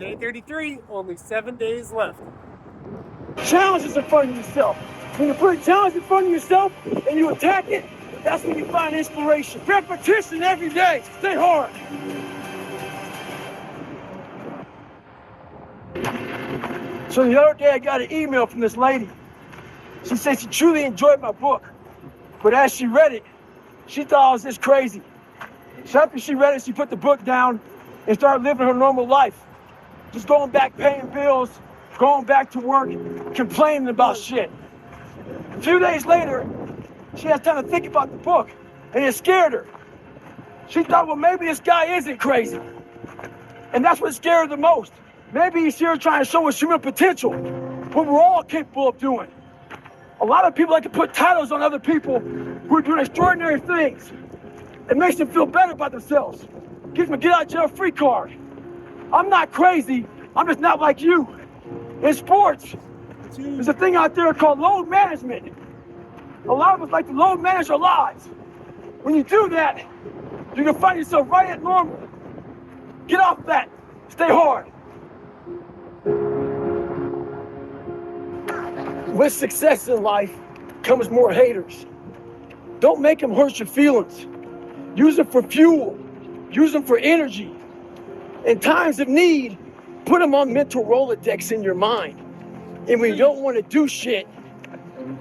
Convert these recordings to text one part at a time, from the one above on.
Day 33, only 7 days left. Challenges in front of yourself. When you put a challenge in front of yourself and you attack it, that's when you find inspiration. Repetition every day. Stay hard. So the other day I got an email from this lady. She said she truly enjoyed my book, but as she read it, she thought I was just crazy. So after she read it, she put the book down and started living her normal life. Just going back paying bills, going back to work, complaining about shit. A few days later, she had time to think about the book, and it scared her. She thought, well, maybe this guy isn't crazy. And that's what scared her the most. Maybe he's here trying to show us human potential, what we're all capable of doing. A lot of people like to put titles on other people who are doing extraordinary things. It makes them feel better about themselves. Gives them a get out of jail free card. I'm not crazy, I'm just not like you. In sports, there's a thing out there called load management. A lot of us like to load manage our lives. When you do that, you're gonna find yourself right at normal. Get off that, stay hard. With success in life comes more haters. Don't make them hurt your feelings. Use them for fuel. Use them for energy. In times of need, put them on mental Rolodex in your mind. And when you don't want to do shit,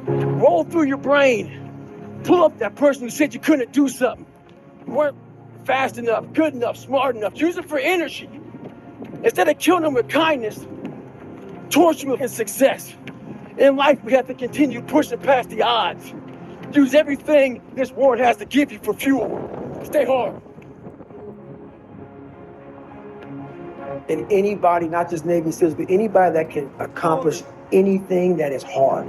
roll through your brain. Pull up that person who said you couldn't do something. You weren't fast enough, good enough, smart enough. Use it for energy. Instead of killing them with kindness, torture them with success. In life, we have to continue pushing past the odds. Use everything this world has to give you for fuel. Stay hard. And anybody, not just Navy SEALs, but anybody that can accomplish anything that is hard.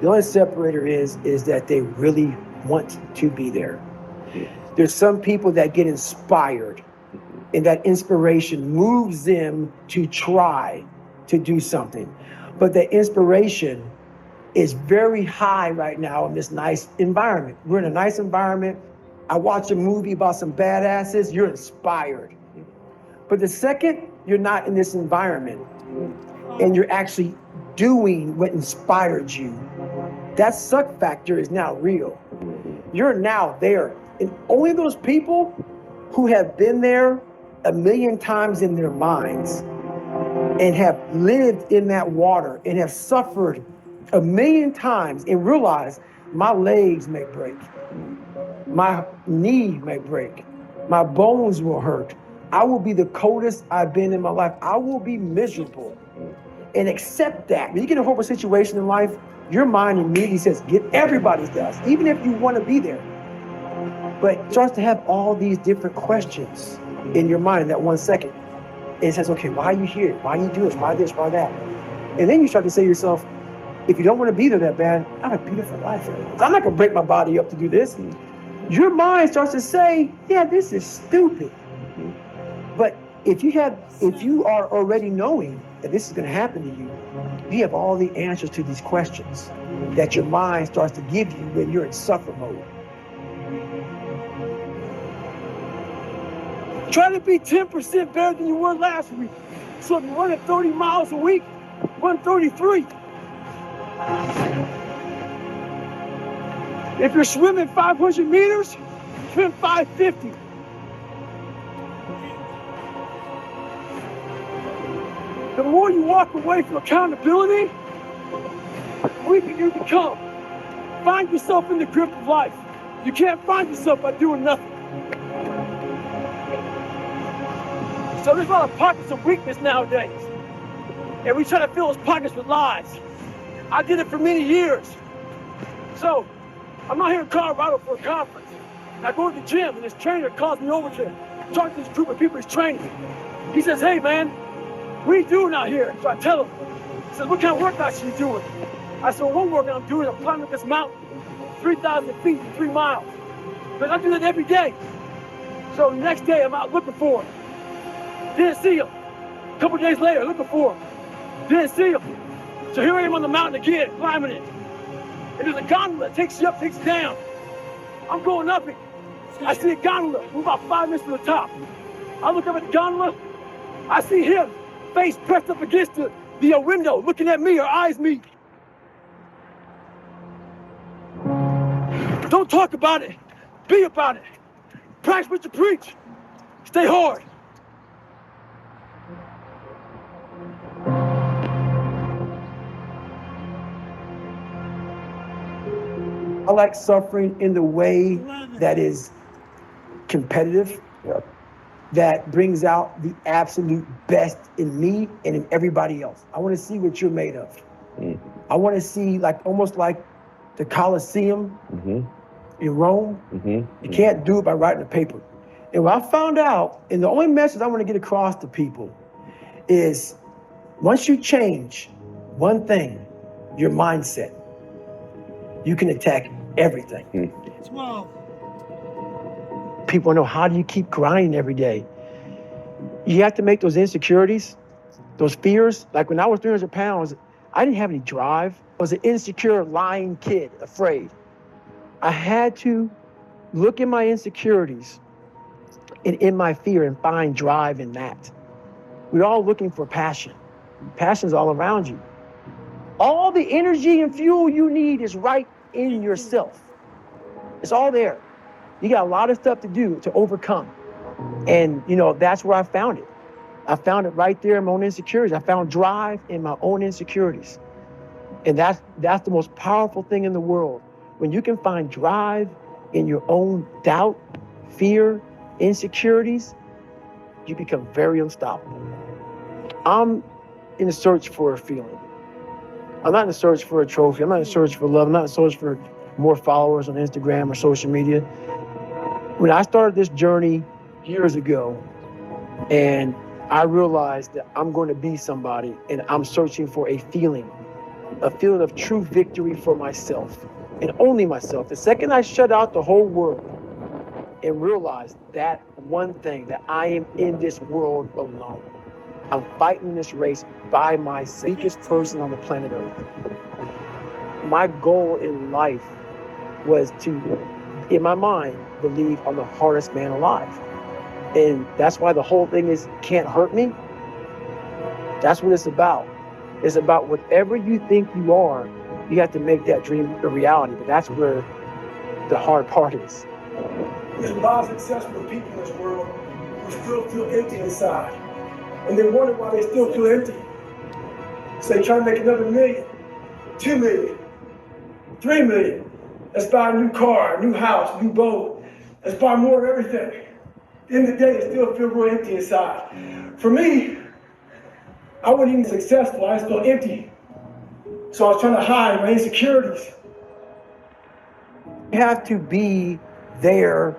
The only separator is that they really want to be there. There's some people that get inspired, and that inspiration moves them to try to do something. But the inspiration is very high right now in this nice environment. We're in a nice environment. I watch a movie about some badasses, you're inspired. But the second you're not in this environment and you're actually doing what inspired you, that suck factor is now real. You're now there. And only those people who have been there a million times in their minds and have lived in that water and have suffered a million times and realize my legs may break, my knee may break, my bones will hurt. I will be the coldest I've been in my life. I will be miserable. And accept that. When you get in a horrible situation in life, your mind immediately says, everybody does, even if you want to be there. But it starts to have all these different questions in your mind in that 1 second. And it says, okay, why are you here? Why you do this? Why this? Why that? And then you start to say to yourself, if you don't want to be there that bad, I have a beautiful life. I'm not going to break my body up to do this. Your mind starts to say, yeah, this is stupid. But if you are already knowing that this is going to happen to you, you have all the answers to these questions that your mind starts to give you when you're in suffer mode. Try to be 10% better than you were last week. So if you're running 30 miles a week, run 33. If you're swimming 500 meters, swim 550. The more you walk away from accountability, the weaker you become. Find yourself in the grip of life. You can't find yourself by doing nothing. So there's a lot of pockets of weakness nowadays. And we try to fill those pockets with lies. I did it for many years. So I'm out here in Colorado for a conference. And I go to the gym and this trainer calls me over to talk to this group of people he's training. He says, hey man, what are you doing out here? So I tell him, he says, what kind of workouts are you doing? I said, well, one workout I'm doing, I'm climbing this mountain, 3,000 feet in 3 miles. But I do that every day. So the next day I'm out looking for him. Didn't see him. A couple days later, looking for him. Didn't see him. So here I am on the mountain again, climbing it. And there's a gondola that takes you up, takes you down. I'm going up it. I see a gondola, we're about 5 minutes from the top. I look up at the gondola, I see him, face pressed up against the window, looking at me, our eyes meet. Don't talk about it, be about it. Practice what you preach. Stay hard. I like suffering in the way that is competitive, that brings out the absolute best in me and in everybody else. I want to see what you're made of. I want to see almost like the Colosseum in Rome. You can't do it by writing a paper. And what I found out, and the only message I want to get across to people is once you change one thing, your mindset, you can attack everything. 12. People know, how do you keep grinding every day? You have to make those insecurities, those fears. Like when I was 300 pounds, I didn't have any drive. I was an insecure, lying kid, afraid. I had to look at my insecurities and in my fear and find drive in that. We're all looking for passion. Passion's all around you. All the energy and fuel you need is right in yourself. It's all there. You got a lot of stuff to do to overcome. And, that's where I found it. I found it right there in my own insecurities. I found drive in my own insecurities. And that's the most powerful thing in the world. When you can find drive in your own doubt, fear, insecurities, you become very unstoppable. I'm in a search for a feeling. I'm not in a search for a trophy. I'm not in a search for love. I'm not in a search for more followers on Instagram or social media. When I started this journey years ago, and I realized that I'm going to be somebody, and I'm searching for a feeling of true victory for myself, and only myself. The second I shut out the whole world and realized that one thing, that I am in this world alone. I'm fighting this race by myself, weakest person on the planet Earth. My goal in life was to, in my mind, believe I'm the hardest man alive. And that's why the whole thing is can't hurt me. That's what it's about. It's about whatever you think you are, you have to make that dream a reality. But that's where the hard part is. There's a lot of successful people in this world who still feel empty inside. And they wonder why they still feel empty. So they try to make another million, 2 million, 3 million. Let's buy a new car, a new house, a new boat. Let's buy more of everything. At the end of the day, they still feel real empty inside. For me, I wasn't even successful, I just felt empty. So I was trying to hide my insecurities. You have to be there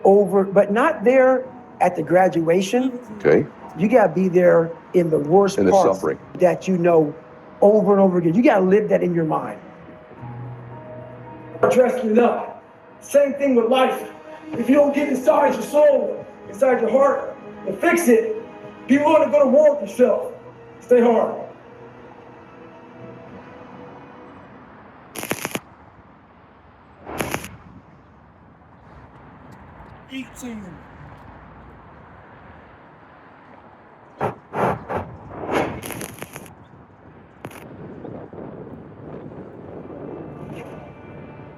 but not there at the graduation. Okay. You gotta be there in the worst In the parts suffering. that over and over again. You gotta live that in your mind. Dressing it up. Same thing with life. If you don't get inside your soul, inside your heart, and fix it, be willing to go to war with yourself. Stay hard.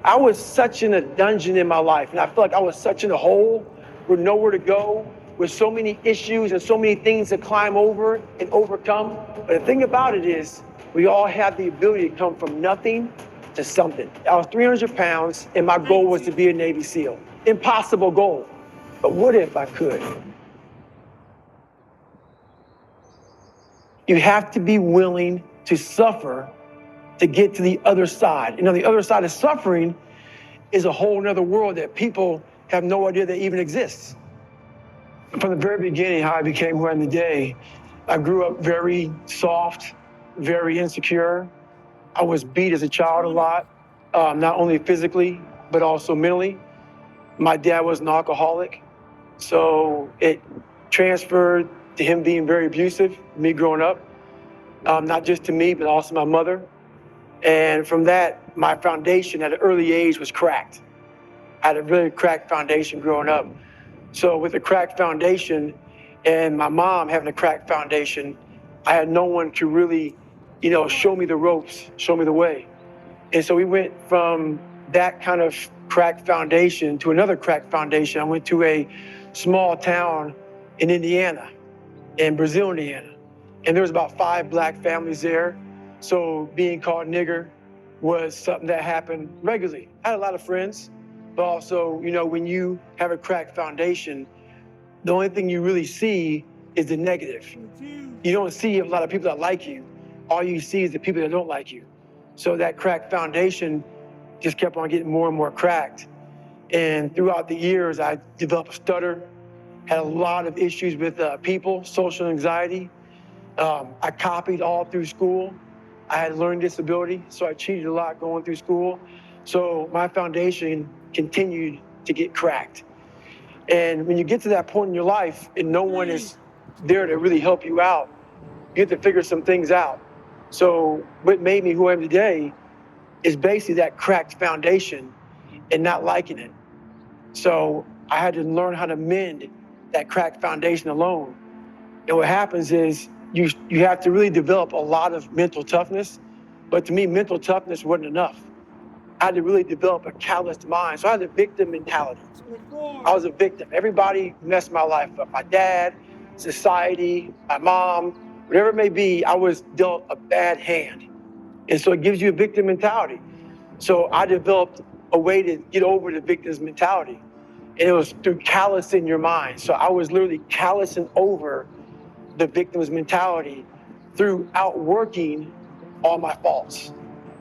I was such in a dungeon in my life, and I feel like I was such in a hole with nowhere to go, with so many issues and so many things to climb over and overcome. But the thing about it is, we all have the ability to come from nothing to something. I was 300 pounds, and my goal was to be a Navy SEAL. Impossible goal. But what if I could? You have to be willing to suffer to get to the other side. And on the other side of suffering is a whole nother world that people have no idea that even exists. From the very beginning, how I became who I am today, I grew up very soft, very insecure. I was beat as a child a lot, not only physically, but also mentally. My dad was an alcoholic, so it transferred to him being very abusive, me growing up, not just to me, but also my mother. And from that, my foundation at an early age was cracked. I had a really cracked foundation growing up. So with a cracked foundation, And my mom having a cracked foundation, I had no one to really, show me the ropes, show me the way. And so we went from that kind of cracked foundation to another cracked foundation. I went to a small town in Indiana, in Brazil, Indiana. And there was about 5 black families there. So being called nigger was something that happened regularly. I had a lot of friends, but also, when you have a cracked foundation, the only thing you really see is the negative. You don't see a lot of people that like you. All you see is the people that don't like you. So that cracked foundation just kept on getting more and more cracked. And throughout the years, I developed a stutter, had a lot of issues with people, social anxiety. I copied all through school. I had learning disability, so I cheated a lot going through school. So my foundation continued to get cracked. And when you get to that point in your life and no one is there to really help you out, you have to figure some things out. So what made me who I am today is basically that cracked foundation and not liking it. So I had to learn how to mend that cracked foundation alone. And what happens is you have to really develop a lot of mental toughness. But to me, mental toughness wasn't enough. I had to really develop a calloused mind. So I had a victim mentality. I was a victim. Everybody messed my life up. My dad, society, my mom, whatever it may be, I was dealt a bad hand. And so it gives you a victim mentality. So I developed a way to get over the victim's mentality. And it was through callousing your mind. So I was literally callousing over the victim's mentality through outworking all my faults.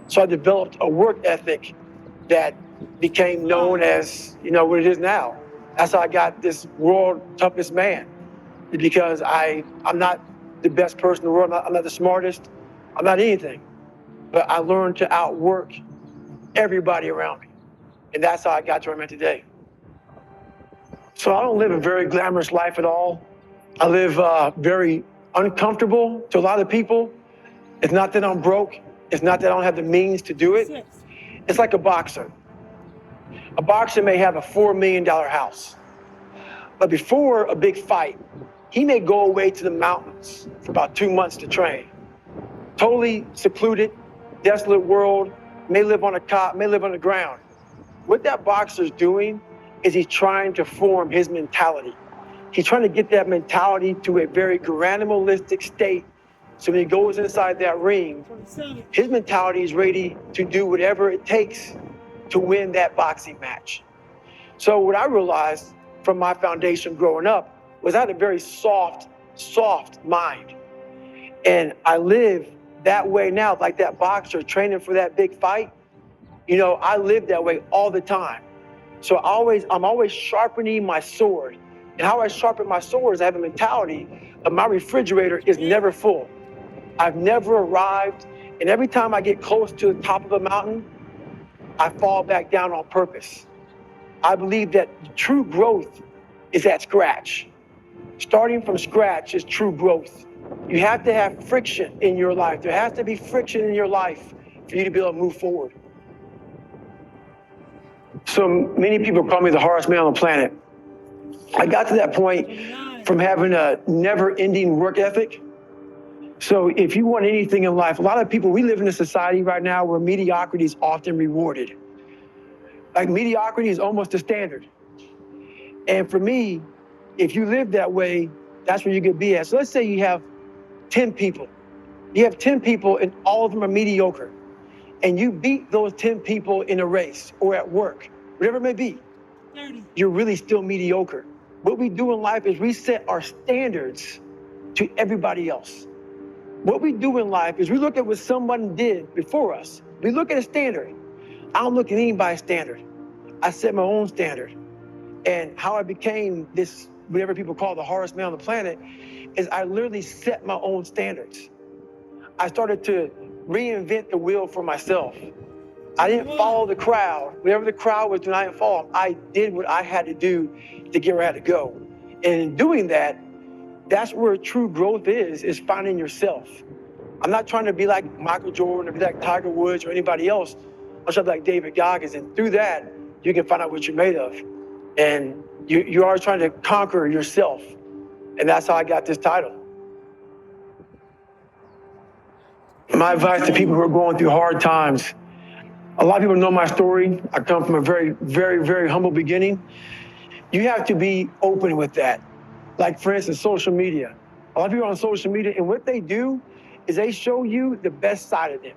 So I developed a work ethic that became known as, what it is now. That's how I got this world toughest man, because I'm not the best person in the world. I'm not the smartest. I'm not anything. But I learned to outwork everybody around me. And that's how I got to where I'm at today. So I don't live a very glamorous life at all. I live very uncomfortable to a lot of people. It's not that I'm broke. It's not that I don't have the means to do it. It's like a boxer. A boxer may have a $4 million house. But before a big fight, he may go away to the mountains for about 2 months to train. Totally secluded, desolate world, may live on a cot, may live on the ground. What that boxer's doing is he's trying to form his mentality. He's trying to get that mentality to a very animalistic state. So when he goes inside that ring, his mentality is ready to do whatever it takes to win that boxing match. So what I realized from my foundation growing up was I had a very soft mind. And I live that way now, like that boxer training for that big fight. I live that way all the time. So I'm always sharpening my sword. And how I sharpen my sword is I have a mentality of my refrigerator is never full. I've never arrived. And every time I get close to the top of a mountain, I fall back down on purpose. I believe that true growth is at scratch. Starting from scratch is true growth. You have to have friction in your life. There has to be friction in your life for you to be able to move forward. So many people call me the hardest man on the planet. I got to that point from having a never-ending work ethic. So if you want anything in life, a lot of people, we live in a society right now where mediocrity is often rewarded. Like mediocrity is almost the standard. And for me, if you live that way, that's where you could be at. So let's say you have 10 people. You have 10 people and all of them are mediocre. And you beat those 10 people in a race or at work, whatever it may be. You're really still mediocre. What we do in life is we set our standards to everybody else. What we do in life is we look at what someone did before us. We look at a standard. I don't look at anybody's standard. I set my own standard. And how I became this, whatever people call the hardest man on the planet, is I literally set my own standards. I started to reinvent the wheel for myself. I didn't follow the crowd. Whatever the crowd was doing, I didn't follow them. I did what I had to do to get where I had to go. And in doing that, that's where true growth is finding yourself. I'm not trying to be like Michael Jordan or be like Tiger Woods or anybody else. I'm trying to be like David Goggins. And through that, you can find out what you're made of. And you are trying to conquer yourself. And that's how I got this title. My advice to people who are going through hard times, a lot of people know my story. I come from a very, very, very humble beginning. You have to be open with that. Like, for instance, social media. A lot of people are on social media, and what they do is they show you the best side of them.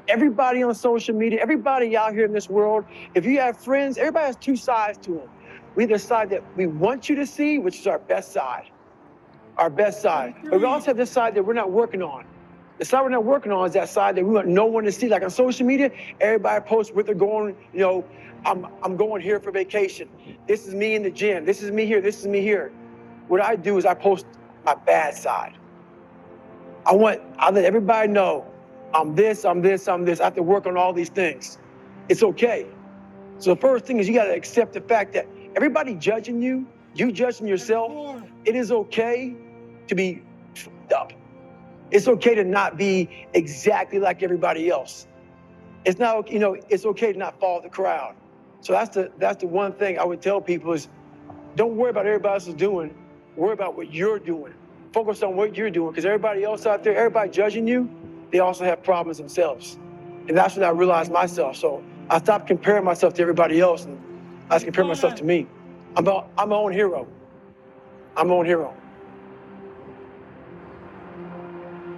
Everybody on social media, everybody out here in this world, if you have friends, everybody has two sides to them. We have the side that we want you to see, which is our best side. Our best side. But we also have this side that we're not working on. The side we're not working on is that side that we want no one to see. Like on social media, everybody posts where they're going, you know, I'm going here for vacation. This is me in the gym. This is me here. This is me here. What I do is I post my bad side. I let everybody know I'm this, I'm this, I'm this. I have to work on all these things. It's okay. So the first thing is you got to accept the fact that everybody judging you, you judging yourself, it is okay to be fucked up. It's okay to not be exactly like everybody else. It's not, you know, it's okay to not follow the crowd. So that's the one thing I would tell people is don't worry about what everybody else is doing. Worry about what you're doing. Focus on what you're doing, because everybody else out there, everybody judging you, they also have problems themselves. And that's what I realized myself. So I stopped comparing myself to everybody else, and I was comparing myself to me. I'm my own hero. I'm my own hero.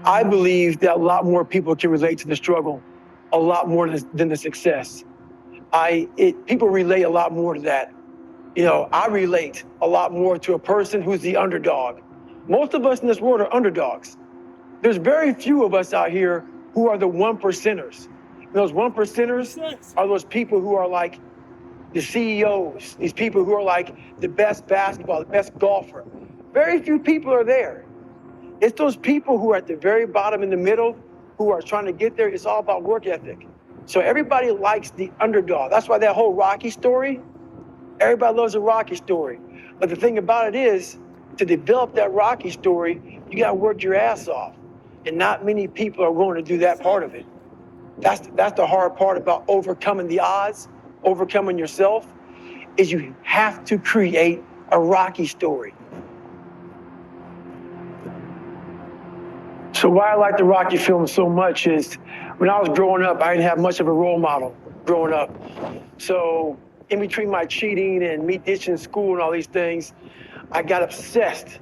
I believe that a lot more people can relate to the struggle, a lot more than the success. People relate a lot more to that. You know, I relate a lot more to a person who's the underdog. Most of us in this world are underdogs. There's very few of us out here who are the 1%ers. And those 1%ers are those people who are like the CEOs, these people who are like the best basketball, the best golfer. Very few people are there. It's those people who are at the very bottom in the middle who are trying to get there. It's all about work ethic. So everybody likes the underdog. That's why that whole Rocky story, everybody loves a Rocky story. But the thing about it is, to develop that Rocky story, you gotta work your ass off. And not many people are willing to do that part of it. That's the hard part about overcoming the odds, overcoming yourself, is you have to create a Rocky story. So why I like the Rocky films so much is when I was growing up, I didn't have much of a role model growing up. So in between my cheating and me ditching school and all these things, I got obsessed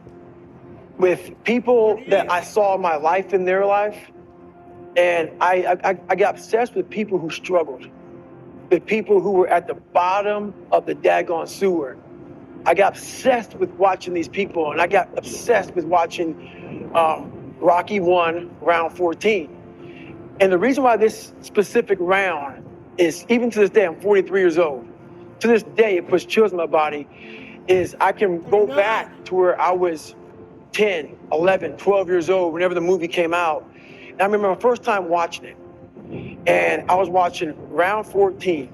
with people that I saw my life in their life. And I got obsessed with people who struggled, with people who were at the bottom of the daggone sewer. I got obsessed with watching these people, and I got obsessed with watching Rocky 1, round 14. And the reason why this specific round is, even to this day, I'm 43 years old. To this day, it puts chills in my body, is I can go back to where I was 10, 11, 12 years old, whenever the movie came out. And I remember my first time watching it. And I was watching round 14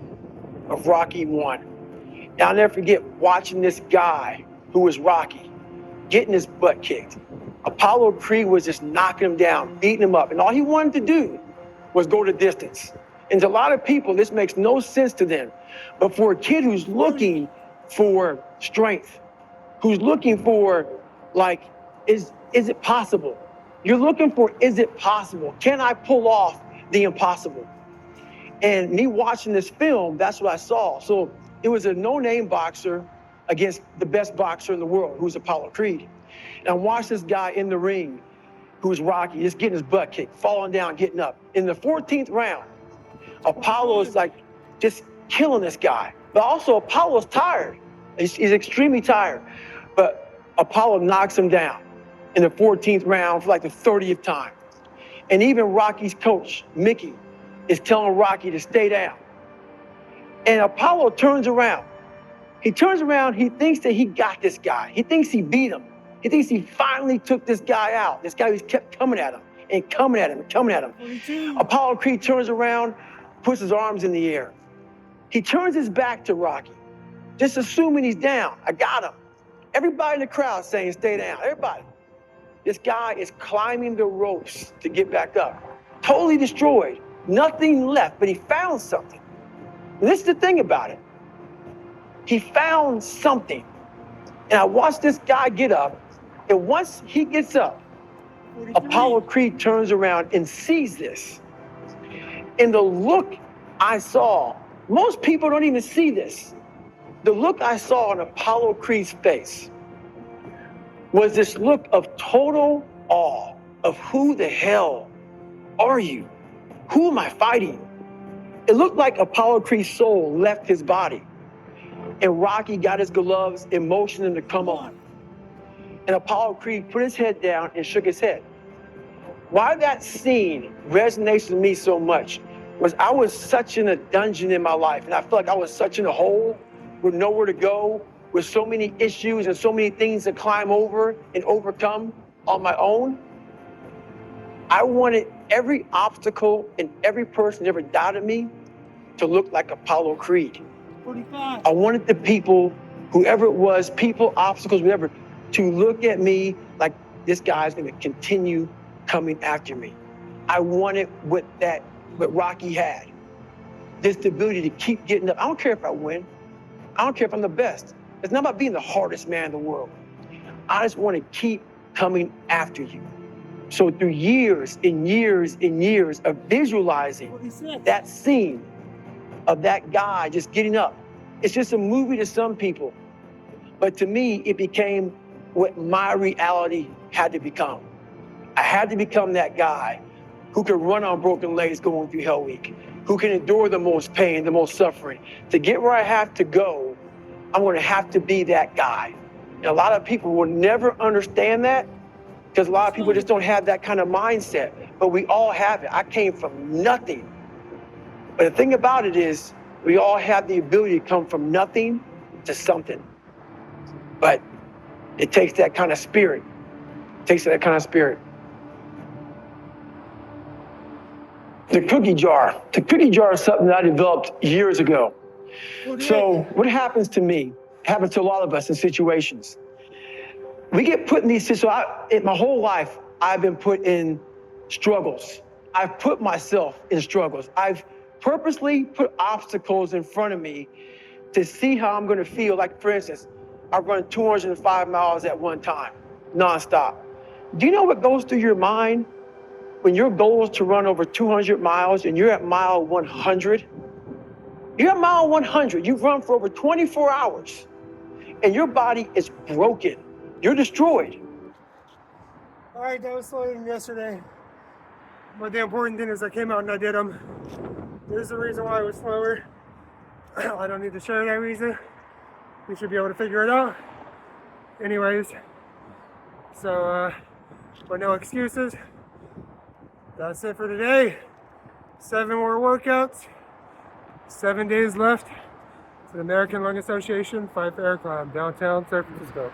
of Rocky 1. And I'll never forget watching this guy who was Rocky, getting his butt kicked. Apollo Creed was just knocking him down, beating him up. And all he wanted to do was go the distance. And to a lot of people, this makes no sense to them. But for a kid who's looking for strength, who's looking for, like, is it possible? You're looking for, is it possible? Can I pull off the impossible? And me watching this film, that's what I saw. So it was a no-name boxer against the best boxer in the world, who's Apollo Creed. And I watched this guy in the ring, who's Rocky, just getting his butt kicked, falling down, getting up. In the 14th round, Apollo is like just killing this guy. But also Apollo's tired. He's extremely tired. But Apollo knocks him down in the 14th round for like the 30th time. And even Rocky's coach, Mickey, is telling Rocky to stay down. And Apollo turns around. He turns around, he thinks that he got this guy. He thinks he beat him. He thinks he finally took this guy out. This guy who's kept coming at him and coming at him and coming at him. Apollo Creed turns around, puts his arms in the air. He turns his back to Rocky, just assuming he's down. I got him. Everybody in the crowd saying, stay down, everybody. This guy is climbing the ropes to get back up. Totally destroyed, nothing left, but he found something. And this is the thing about it. He found something. And I watched this guy get up, And once he gets up, 43. Apollo Creed turns around and sees this. And the look I saw, most people don't even see this. The look I saw on Apollo Creed's face was this look of total awe of who the hell are you? Who am I fighting? It looked like Apollo Creed's soul left his body. And Rocky got his gloves and motioned him to come on. And Apollo Creed put his head down and shook his head. Why that scene resonates with me so much was I was such in a dungeon in my life, and I felt like I was such in a hole with nowhere to go, with so many issues and so many things to climb over and overcome on my own. I wanted every obstacle and every person that ever doubted me to look like Apollo Creed. 45. I wanted the people, whoever it was, people, obstacles, whatever, to look at me like this guy's gonna continue coming after me. I wanted what Rocky had. This ability to keep getting up. I don't care if I win. I don't care if I'm the best. It's not about being the hardest man in the world. I just want to keep coming after you. So through years and years and years of visualizing 46. that scene of that guy just getting up, it's just a movie to some people. But to me, it became what my reality had to become. I had to become that guy who could run on broken legs going through Hell Week, who can endure the most pain, the most suffering. To get where I have to go, I'm going to have to be that guy. And a lot of people will never understand that because a lot of people just don't have that kind of mindset. But we all have it. I came from nothing. But the thing about it is, we all have the ability to come from nothing to something. But it takes that kind of spirit. It takes that kind of spirit. The cookie jar. The cookie jar is something that I developed years ago. So what happens to me, happens to a lot of us in situations. We get put in these situations. My whole life, I've been put in struggles. I've put myself in struggles. I've purposely put obstacles in front of me to see how I'm gonna feel. Like, for instance, I run 205 miles at one time, nonstop. Do you know what goes through your mind when your goal is to run over 200 miles and you're at mile 100? You're at mile 100, you've run for over 24 hours, and your body is broken. You're destroyed. All right, that was slower than yesterday. But the important thing is I came out and I did them. There's the reason why I was slower. I don't need to share that reason. You should be able to figure it out. Anyways, so, but no excuses. That's it for today. 7 more workouts. 7 days left. It's the American Lung Association 5 Air Climb, downtown San Francisco.